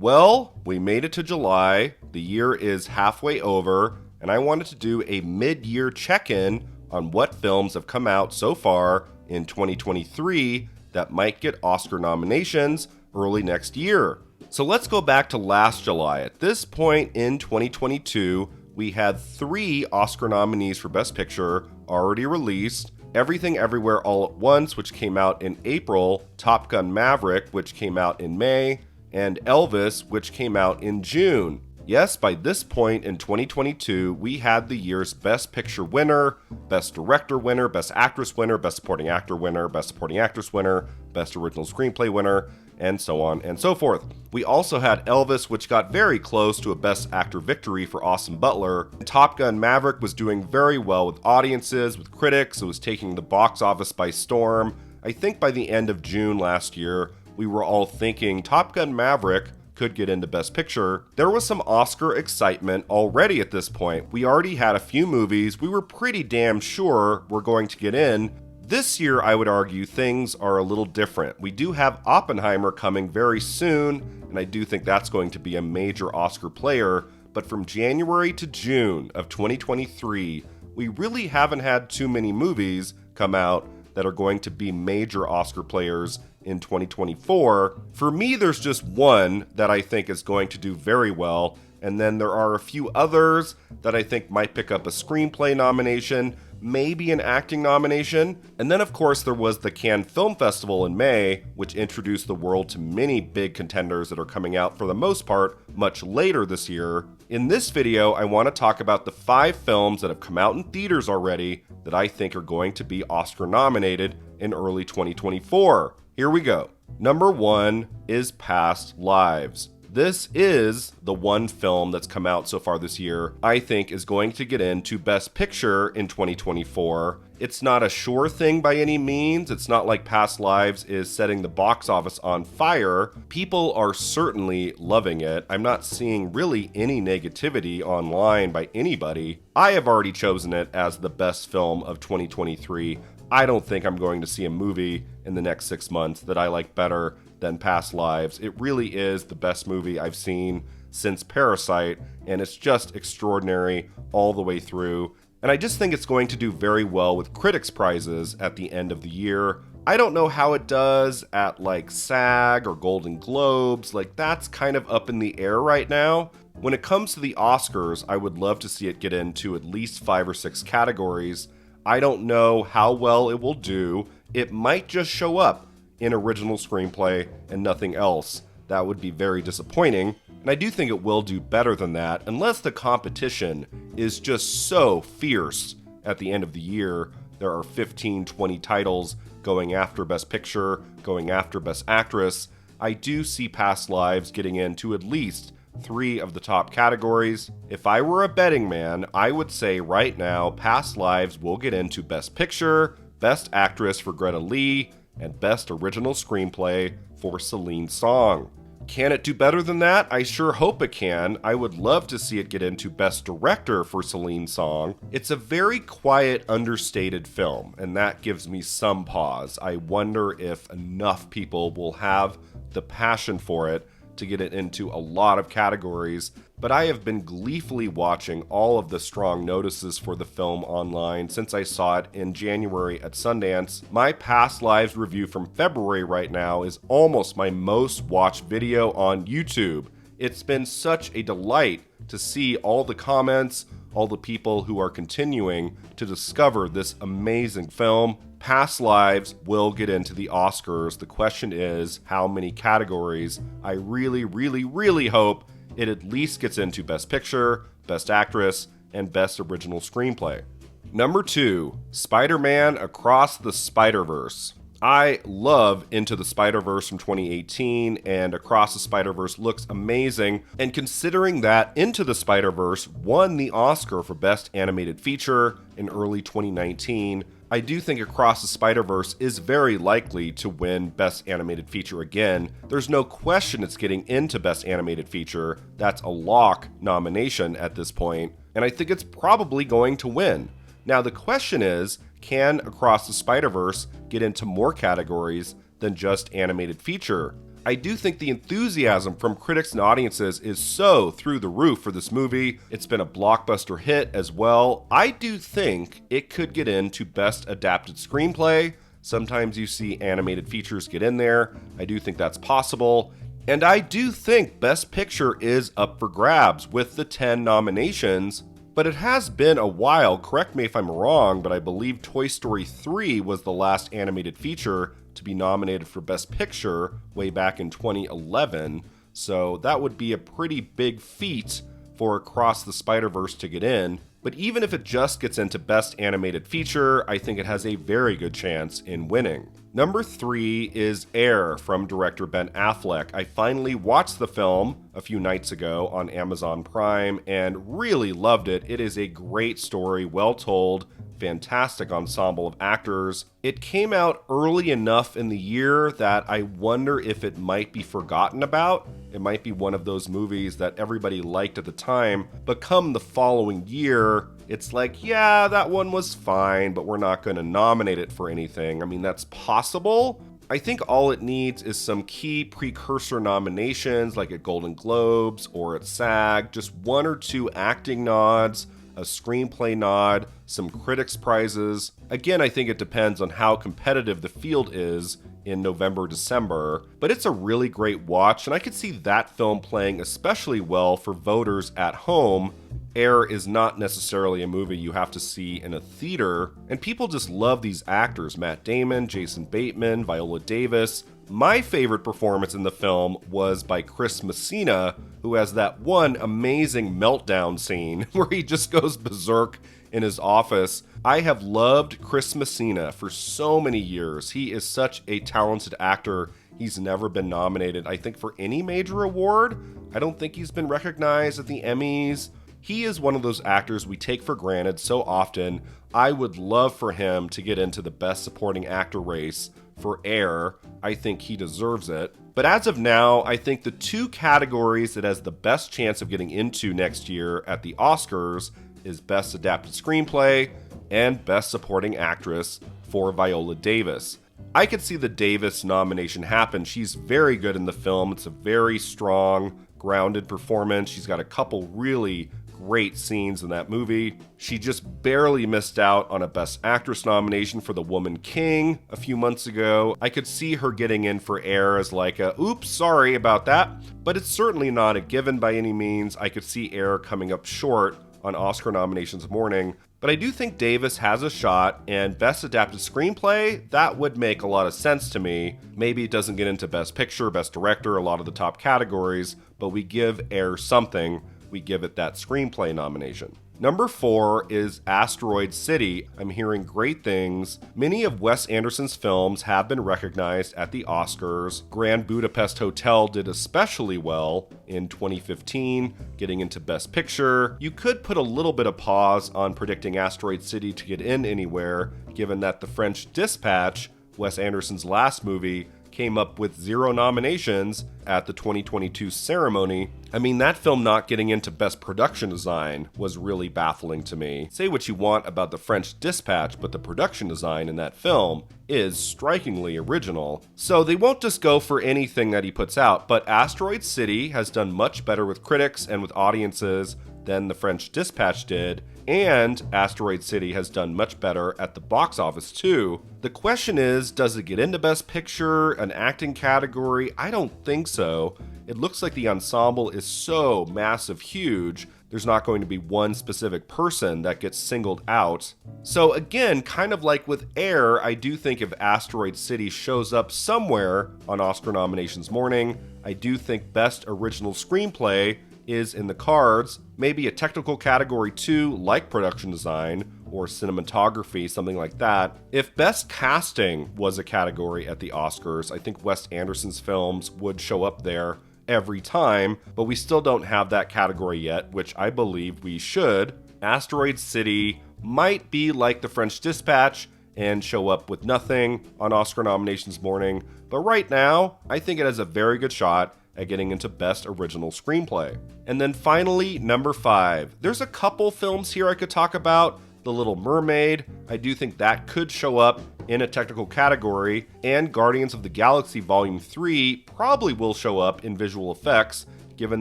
Well, we made it to July, the year is halfway over, and I wanted to do a mid-year check-in on what films have come out so far in 2023 that might get Oscar nominations early next year. So let's go back to last July. At this point in 2022, we had 3 Oscar nominees for Best Picture already released. Everything Everywhere All at Once, which came out in April, Top Gun Maverick, which came out in May, and Elvis, which came out in June. Yes, by this point in 2022, we had the year's Best Picture winner, Best Director winner, Best Actress winner, Best Supporting Actor winner, Best Supporting Actress winner, Best Original Screenplay winner, and so on and so forth. We also had Elvis, which got very close to a Best Actor victory for Austin Butler. Top Gun Maverick was doing very well with audiences, with critics. It was taking the box office by storm. I think by the end of June last year, we were all thinking Top Gun Maverick could get into Best Picture. There was some Oscar excitement already at this point. We already had a few movies we were pretty damn sure were going to get in. This year, I would argue, things are a little different. We do have Oppenheimer coming very soon, and I do think that's going to be a major Oscar player, but from January to June of 2023, we really haven't had too many movies come out that are going to be major Oscar players in 2024. For me, there's just one that I think is going to do very well, and then there are a few others that I think might pick up a screenplay nomination, maybe an acting nomination. And then of course there was the Cannes Film Festival in May, which introduced the world to many big contenders that are coming out for the most part much later this year. In this video, I want to talk about the 5 films that have come out in theaters already that I think are going to be Oscar nominated in early 2024. Here we go. Number 1 is Past Lives. This is the one film that's come out so far this year I think is going to get into Best Picture in 2024. It's not a sure thing by any means. It's not like Past Lives is setting the box office on fire. People are certainly loving it. I'm not seeing really any negativity online by anybody. I have already chosen it as the best film of 2023. I don't think I'm going to see a movie in the next 6 months that I like better than Past Lives. It really is the best movie I've seen since Parasite, and it's just extraordinary all the way through. And I just think it's going to do very well with critics' prizes at the end of the year. I don't know how it does at like SAG or Golden Globes. Like, that's kind of up in the air right now. When it comes to the Oscars, I would love to see it get into at least 5 or 6 categories. I don't know how well it will do. It might just show up in original screenplay and nothing else. That would be very disappointing, and I do think it will do better than that unless the competition is just so fierce at the end of the year. There are 15, 20 titles going after Best Picture, going after Best Actress. I do see Past Lives getting into at least 3 of the top categories. If I were a betting man, I would say right now Past Lives will get into Best Picture, Best Actress for Greta Lee, and Best Original Screenplay for Celine Song. Can it do better than that? I sure hope it can. I would love to see it get into Best Director for Celine Song. It's a very quiet, understated film, and that gives me some pause. I wonder if enough people will have the passion for it to get it into a lot of categories, but I have been gleefully watching all of the strong notices for the film online since I saw it in January at Sundance. My Past Lives review from February right now is almost my most watched video on YouTube. It's been such a delight to see all the comments, all the people who are continuing to discover this amazing film. Past Lives will get into the Oscars. The question is how many categories. I really, really, really hope it at least gets into Best Picture, Best Actress, and Best Original Screenplay. Number 2, Spider-Man Across the Spider-Verse. I love Into the Spider-Verse from 2018, and Across the Spider-Verse looks amazing. And considering that Into the Spider-Verse won the Oscar for Best Animated Feature in early 2019, I do think Across the Spider-Verse is very likely to win Best Animated Feature again. There's no question it's getting into Best Animated Feature. That's a lock nomination at this point, and I think it's probably going to win. Now the question is, can Across the Spider-Verse get into more categories than just Animated Feature? I do think the enthusiasm from critics and audiences is so through the roof for this movie. It's been a blockbuster hit as well. I do think it could get into Best Adapted Screenplay. Sometimes you see animated features get in there. I do think that's possible. And I do think Best Picture is up for grabs with the 10 nominations. But it has been a while, correct me if I'm wrong, but I believe Toy Story 3 was the last animated feature to be nominated for Best Picture way back in 2011. So that would be a pretty big feat for Across the Spider-Verse to get in. But even if it just gets into Best Animated Feature, I think it has a very good chance in winning. Number 3 is Air from director Ben Affleck. I finally watched the film a few nights ago on Amazon Prime and really loved it. It is a great story, well told, fantastic ensemble of actors. It came out early enough in the year that I wonder if it might be forgotten about. It might be one of those movies that everybody liked at the time, but come the following year, it's like, yeah, that one was fine, but we're not going to nominate it for anything. I mean, that's possible. I think all it needs is some key precursor nominations, like at Golden Globes or at SAG, just 1 or 2 acting nods, a screenplay nod, some critics prizes. Again, I think it depends on how competitive the field is in November, December, but it's a really great watch, and I could see that film playing especially well for voters at home. Air is not necessarily a movie you have to see in a theater, and people just love these actors, Matt Damon, Jason Bateman, Viola Davis. My favorite performance in the film was by Chris Messina, who has that one amazing meltdown scene where he just goes berserk in his office. I have loved Chris Messina for so many years. He is such a talented actor. He's never been nominated, I think, for any major award. I don't think he's been recognized at the Emmys. He is one of those actors we take for granted so often. I would love for him to get into the Best Supporting Actor race for Air. I think he deserves it. But as of now, I think the 2 categories that has the best chance of getting into next year at the Oscars is Best Adapted Screenplay and Best Supporting Actress for Viola Davis. I could see the Davis nomination happen. She's very good in the film. It's a very strong, grounded performance. She's got a couple really great scenes in that movie. She just barely missed out on a Best Actress nomination for The Woman King a few months ago. I could see her getting in for Air as like a, oops, sorry about that, but it's certainly not a given by any means. I could see Air coming up short on Oscar nominations morning, but I do think Davis has a shot, and Best Adapted Screenplay, that would make a lot of sense to me. Maybe it doesn't get into Best Picture, Best Director, a lot of the top categories, but we give Air something. We give it that screenplay nomination. Number 4 is Asteroid City. I'm hearing great things. Many of Wes Anderson's films have been recognized at the Oscars. Grand Budapest Hotel did especially well in 2015, getting into Best Picture. You could put a little bit of pause on predicting Asteroid City to get in anywhere, given that The French Dispatch, Wes Anderson's last movie, came up with 0 nominations at the 2022 ceremony. I mean, that film not getting into Best Production Design was really baffling to me. Say what you want about The French Dispatch, but the production design in that film is strikingly original. So they won't just go for anything that he puts out, but Asteroid City has done much better with critics and with audiences than The French Dispatch did, and Asteroid City has done much better at the box office too. The question is, does it get into Best Picture, an acting category? I don't think so. It looks like the ensemble is so massive, huge, there's not going to be one specific person that gets singled out. So again, kind of like with Air, I do think if Asteroid City shows up somewhere on Oscar nominations morning, I do think Best Original Screenplay is in the cards. Maybe a technical category too, like production design or cinematography, something like that. If Best Casting was a category at the Oscars, I think Wes Anderson's films would show up there every time, but we still don't have that category yet, which I believe we should. Asteroid City might be like The French Dispatch and show up with nothing on Oscar nominations morning, but right now, I think it has a very good shot at getting into Best Original Screenplay. And then finally, number 5. There's a couple films here I could talk about The Little Mermaid, I do think that could show up in a technical category, and Guardians of the Galaxy Volume 3 probably will show up in visual effects, given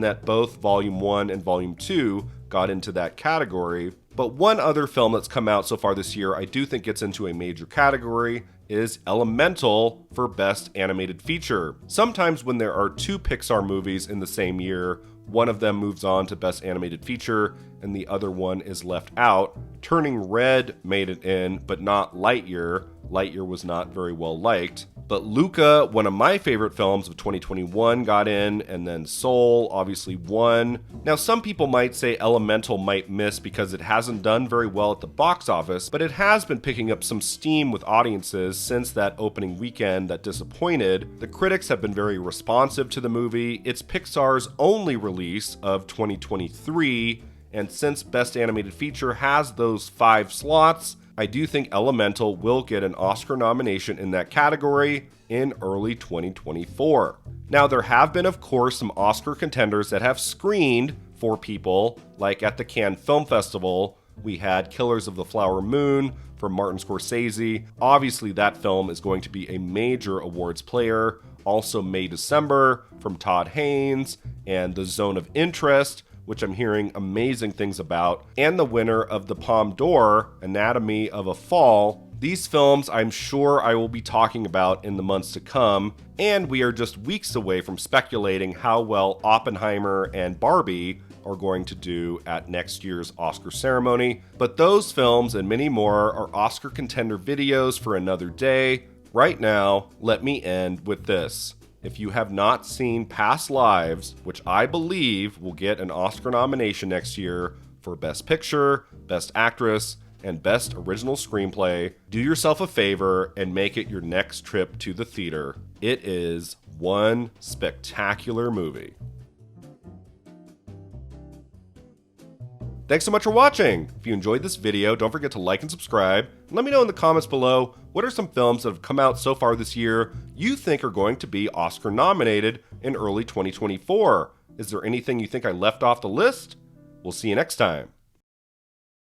that both Volume 1 and Volume 2 got into that category. But one other film that's come out so far this year I do think gets into a major category is Elemental for Best Animated Feature. Sometimes when there are two Pixar movies in the same year, one of them moves on to Best Animated Feature and the other one is left out. Turning Red made it in, but not Lightyear. Lightyear was not very well liked. But Luca, one of my favorite films of 2021, got in, and then Soul obviously won. Now, some people might say Elemental might miss because it hasn't done very well at the box office, but it has been picking up some steam with audiences since that opening weekend that disappointed. The critics have been very responsive to the movie. It's Pixar's only release of 2023, and since Best Animated Feature has those 5 slots, I do think Elemental will get an Oscar nomination in that category in early 2024. Now, there have been, of course, some Oscar contenders that have screened for people, like at the Cannes Film Festival, we had Killers of the Flower Moon from Martin Scorsese. Obviously, that film is going to be a major awards player. Also, May December from Todd Haynes, and The Zone of Interest, which I'm hearing amazing things about, and the winner of the Palme d'Or, Anatomy of a Fall. These films I'm sure I will be talking about in the months to come, and we are just weeks away from speculating how well Oppenheimer and Barbie are going to do at next year's Oscar ceremony. But those films and many more are Oscar contender videos for another day. Right now, let me end with this. If you have not seen Past Lives, which I believe will get an Oscar nomination next year for Best Picture, Best Actress, and Best Original Screenplay, do yourself a favor and make it your next trip to the theater. It is one spectacular movie. Thanks so much for watching. If you enjoyed this video, don't forget to like and subscribe. And let me know in the comments below, what are some films that have come out so far this year you think are going to be Oscar nominated in early 2024? Is there anything you think I left off the list? We'll see you next time.